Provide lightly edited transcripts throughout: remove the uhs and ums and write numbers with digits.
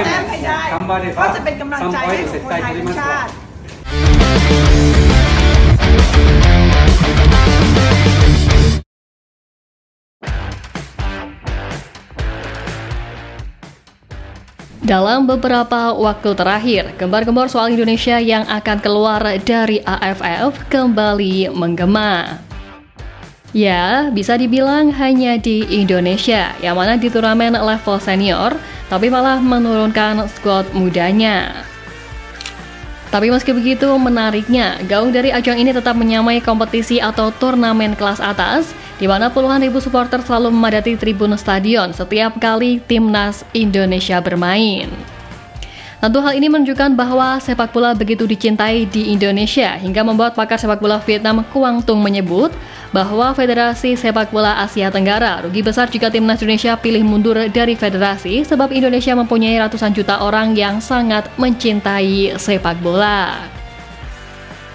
ต้น แต้มให้ได้ คำว่าเดี๋ยว ก็จะเป็นกำลังใจให้กับคนไทยทั้งชาติ Dalam beberapa waktu terakhir, gembar-gembor soal Indonesia yang akan keluar dari AFF kembali menggema. Ya, bisa dibilang hanya di Indonesia, yang mana di turnamen level senior, tapi malah menurunkan skuad mudanya. Tapi meski begitu, menariknya, gaung dari ajang ini tetap menyamai kompetisi atau turnamen kelas atas, di mana puluhan ribu supporter selalu memadati tribun stadion setiap kali timnas Indonesia bermain. Tentu hal ini menunjukkan bahwa sepak bola begitu dicintai di Indonesia, hingga membuat pakar sepak bola Vietnam Quang Tung menyebut bahwa Federasi Sepak Bola Asia Tenggara rugi besar jika timnas Indonesia pilih mundur dari federasi, sebab Indonesia mempunyai ratusan juta orang yang sangat mencintai sepak bola.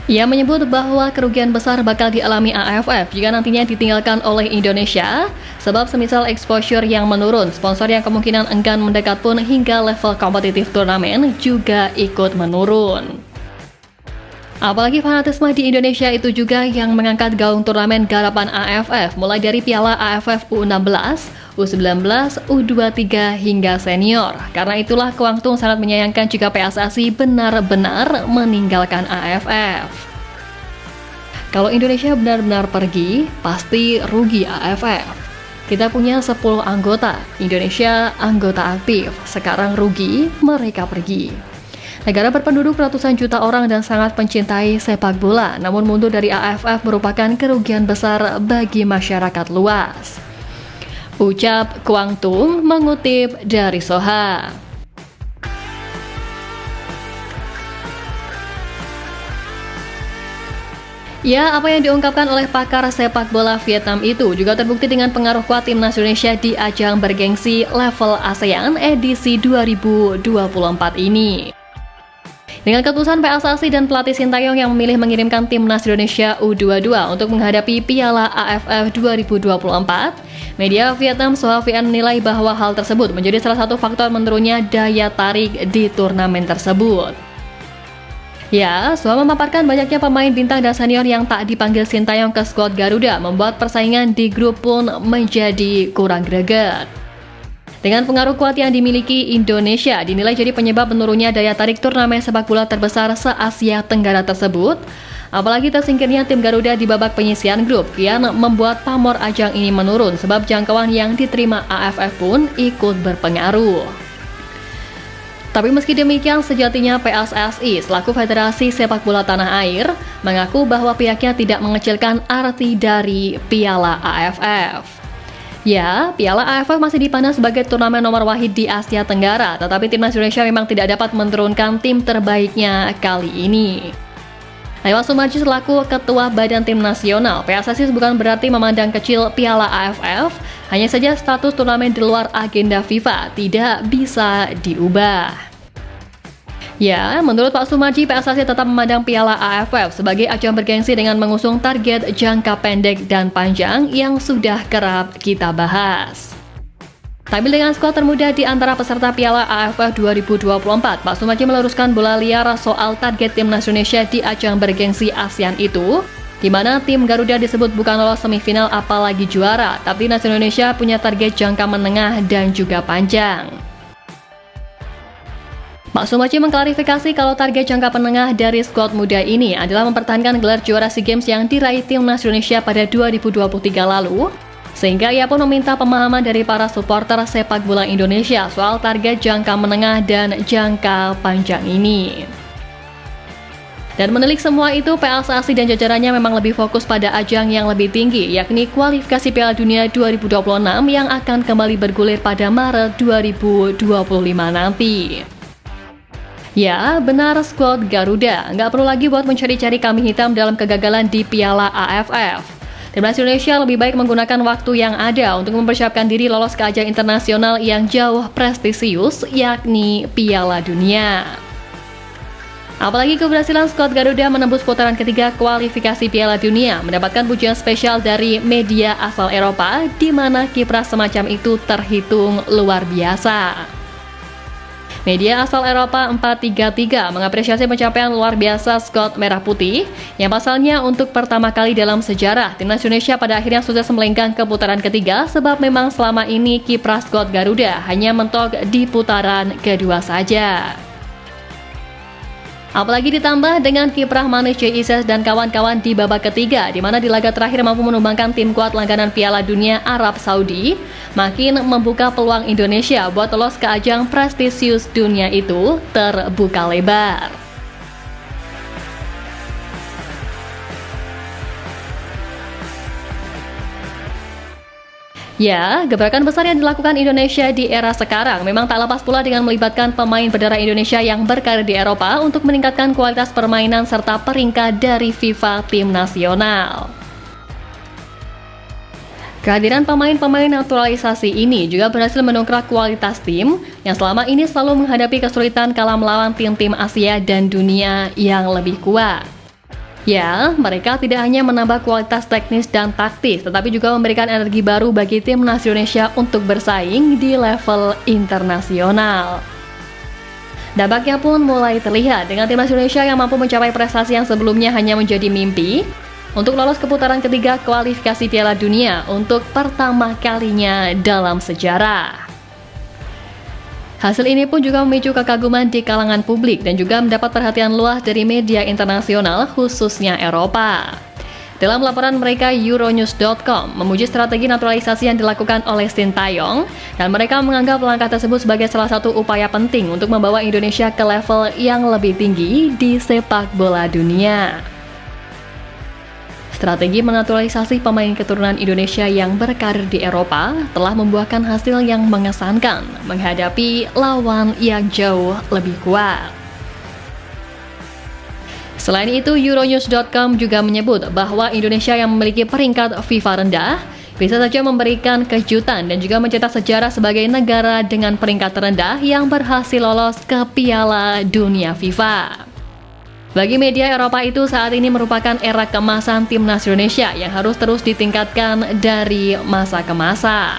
Ia menyebut bahwa kerugian besar bakal dialami AFF jika nantinya ditinggalkan oleh Indonesia, sebab semisal exposure yang menurun, sponsor yang kemungkinan enggan mendekat pun hingga level kompetitif turnamen juga ikut menurun. Apalagi fanatisme di Indonesia itu juga yang mengangkat gaung turnamen garapan AFF, mulai dari Piala AFF U16, U19, U23 hingga senior. Karena itulah Quang Tung sangat menyayangkan jika PSSI benar-benar meninggalkan AFF. Kalau Indonesia benar-benar pergi, pasti rugi AFF. Kita punya 10 anggota, Indonesia anggota aktif. Sekarang rugi, mereka pergi. Negara berpenduduk ratusan juta orang dan sangat mencintai sepak bola, namun mundur dari AFF merupakan kerugian besar bagi masyarakat luas. Ucap Quang Tung mengutip dari Soha. Ya, apa yang diungkapkan oleh pakar sepak bola Vietnam itu juga terbukti dengan pengaruh kuat timnas Indonesia di ajang bergengsi level ASEAN edisi 2024 ini. Dengan keputusan PSSI dan pelatih Sintayong yang memilih mengirimkan timnas Indonesia U22 untuk menghadapi Piala AFF 2024, media Vietnam Soha Vian menilai bahwa hal tersebut menjadi salah satu faktor menurunnya daya tarik di turnamen tersebut. Ya, Soha memaparkan banyaknya pemain bintang dan senior yang tak dipanggil Sintayong ke skuad Garuda membuat persaingan di grup pun menjadi kurang greget. Dengan pengaruh kuat yang dimiliki Indonesia dinilai jadi penyebab menurunnya daya tarik turnamen sepak bola terbesar se-Asia Tenggara tersebut. Apalagi tersingkirnya tim Garuda di babak penyisian grup yang membuat pamor ajang ini menurun, sebab jangkauan yang diterima AFF pun ikut berpengaruh. Tapi meski demikian, sejatinya PSSI selaku Federasi Sepak Bola Tanah Air mengaku bahwa pihaknya tidak mengecilkan arti dari Piala AFF. Ya, Piala AFF masih dipandang sebagai turnamen nomor wahid di Asia Tenggara, tetapi timnas Indonesia memang tidak dapat menurunkan tim terbaiknya kali ini. Lewat Sumarji selaku Ketua Badan Tim Nasional, PSSI bukan berarti memandang kecil Piala AFF, hanya saja status turnamen di luar agenda FIFA tidak bisa diubah. Ya, menurut Pak Sumarji, PSSI tetap memandang Piala AFF sebagai ajang bergengsi dengan mengusung target jangka pendek dan panjang yang sudah kerap kita bahas. Tampil dengan skuad termuda di antara peserta Piala AFF 2024, Pak Sumarji meluruskan bola liar soal target timnas Indonesia di ajang bergengsi ASEAN itu, di mana tim Garuda disebut bukan lolos semifinal apalagi juara, tapi timnas Indonesia punya target jangka menengah dan juga panjang. Pak Sumarji mengklarifikasi kalau target jangka menengah dari skuad muda ini adalah mempertahankan gelar juara SEA Games yang diraih timnas Indonesia pada 2023 lalu, sehingga ia pun meminta pemahaman dari para supporter sepak bola Indonesia soal target jangka menengah dan jangka panjang ini. Dan menilik semua itu, PSSI dan jajarannya memang lebih fokus pada ajang yang lebih tinggi, yakni kualifikasi Piala Dunia 2026 yang akan kembali bergulir pada Maret 2025 nanti. Ya, benar skuad Garuda nggak perlu lagi buat mencari-cari kambing hitam dalam kegagalan di Piala AFF. Timnas Indonesia lebih baik menggunakan waktu yang ada untuk mempersiapkan diri lolos ke ajang internasional yang jauh prestisius, yakni Piala Dunia. Apalagi keberhasilan skuad Garuda menembus putaran ketiga kualifikasi Piala Dunia mendapatkan pujian spesial dari media asal Eropa, di mana kiprah semacam itu terhitung luar biasa. Media asal Eropa 433 mengapresiasi pencapaian luar biasa skuad Merah Putih yang pasalnya untuk pertama kali dalam sejarah timnas Indonesia pada akhirnya sukses melenggang ke putaran ketiga, sebab memang selama ini kiprah skuad Garuda hanya mentok di putaran kedua saja. Apalagi ditambah dengan kiprah manis Jay Ises dan kawan-kawan di babak ketiga, di mana di laga terakhir mampu menumbangkan tim kuat langganan Piala Dunia Arab Saudi, makin membuka peluang Indonesia buat lolos ke ajang prestisius dunia itu terbuka lebar. Ya, gebrakan besar yang dilakukan Indonesia di era sekarang memang tak lepas pula dengan melibatkan pemain berdarah Indonesia yang berkarir di Eropa untuk meningkatkan kualitas permainan serta peringkat dari FIFA tim nasional. Kehadiran pemain-pemain naturalisasi ini juga berhasil mendongkrak kualitas tim yang selama ini selalu menghadapi kesulitan kala melawan tim-tim Asia dan dunia yang lebih kuat. Ya, mereka tidak hanya menambah kualitas teknis dan taktis, tetapi juga memberikan energi baru bagi timnas Indonesia untuk bersaing di level internasional. Dampaknya pun mulai terlihat dengan timnas Indonesia yang mampu mencapai prestasi yang sebelumnya hanya menjadi mimpi untuk lolos ke putaran ketiga kualifikasi Piala Dunia untuk pertama kalinya dalam sejarah. Hasil ini pun juga memicu kekaguman di kalangan publik dan juga mendapat perhatian luas dari media internasional khususnya Eropa. Dalam laporan mereka, Euronews.com memuji strategi naturalisasi yang dilakukan oleh Sintayong dan mereka menganggap langkah tersebut sebagai salah satu upaya penting untuk membawa Indonesia ke level yang lebih tinggi di sepak bola dunia. Strategi menaturalisasi pemain keturunan Indonesia yang berkarir di Eropa telah membuahkan hasil yang mengesankan menghadapi lawan yang jauh lebih kuat. Selain itu, Euronews.com juga menyebut bahwa Indonesia yang memiliki peringkat FIFA rendah bisa saja memberikan kejutan dan juga mencetak sejarah sebagai negara dengan peringkat terendah yang berhasil lolos ke Piala Dunia FIFA. Bagi media Eropa itu saat ini merupakan era keemasan timnas Indonesia yang harus terus ditingkatkan dari masa ke masa.